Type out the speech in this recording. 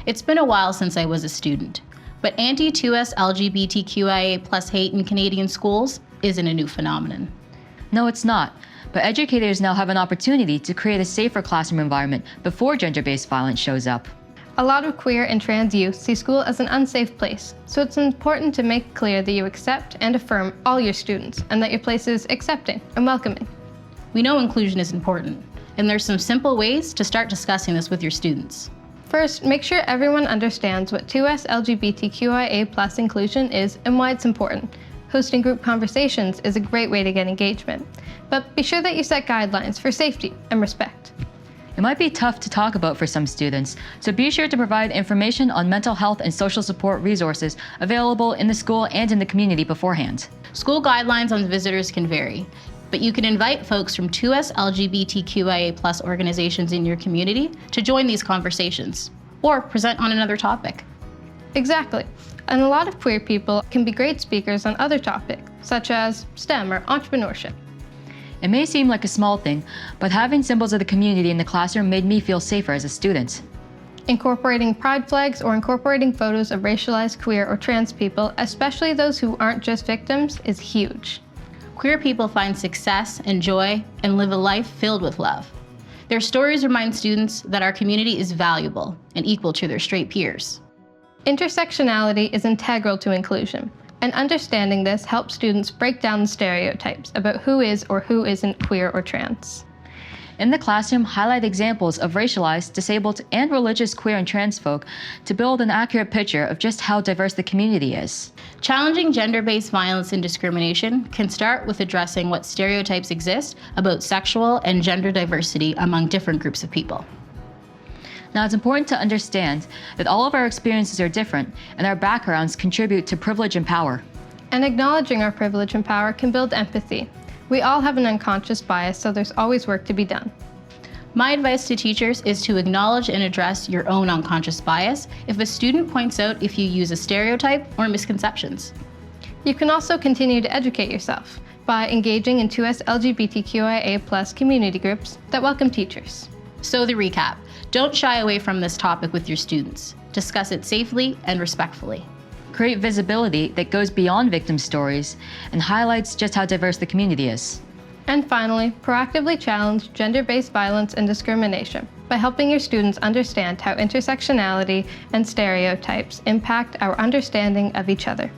It's been a while since I was a student, but anti-2SLGBTQIA+ hate in Canadian schools isn't a new phenomenon. No, it's not. But educators now have an opportunity to create a safer classroom environment before gender-based violence shows up. A lot of queer and trans youth see school as an unsafe place, so it's important to make clear that you accept and affirm all your students and that your place is accepting and welcoming. We know inclusion is important, and there's some simple ways to start discussing this with your students. First, make sure everyone understands what 2SLGBTQIA+ inclusion is and why it's important. Hosting group conversations is a great way to get engagement, but be sure that you set guidelines for safety and respect. It might be tough to talk about for some students, so be sure to provide information on mental health and social support resources available in the school and in the community beforehand. School guidelines on visitors can vary, but you can invite folks from 2SLGBTQIA+ organizations in your community to join these conversations, or present on another topic. Exactly. And a lot of queer people can be great speakers on other topics, such as STEM or entrepreneurship. It may seem like a small thing, but having symbols of the community in the classroom made me feel safer as a student. Incorporating pride flags or incorporating photos of racialized queer or trans people, especially those who aren't just victims, is huge. Queer people find success and joy and live a life filled with love. Their stories remind students that our community is valuable and equal to their straight peers. Intersectionality is integral to inclusion, and understanding this helps students break down the stereotypes about who is or who isn't queer or trans. In the classroom, highlight examples of racialized, disabled, and religious queer and trans folk to build an accurate picture of just how diverse the community is. Challenging gender-based violence and discrimination can start with addressing what stereotypes exist about sexual and gender diversity among different groups of people. Now, it's important to understand that all of our experiences are different, and our backgrounds contribute to privilege and power. And acknowledging our privilege and power can build empathy. We all have an unconscious bias, so there's always work to be done. My advice to teachers is to acknowledge and address your own unconscious bias if a student points out if you use a stereotype or misconceptions. You can also continue to educate yourself by engaging in 2SLGBTQIA+ community groups that welcome teachers. So the recap, don't shy away from this topic with your students. Discuss it safely and respectfully. Create visibility that goes beyond victim stories and highlights just how diverse the community is. And finally, proactively challenge gender-based violence and discrimination by helping your students understand how intersectionality and stereotypes impact our understanding of each other.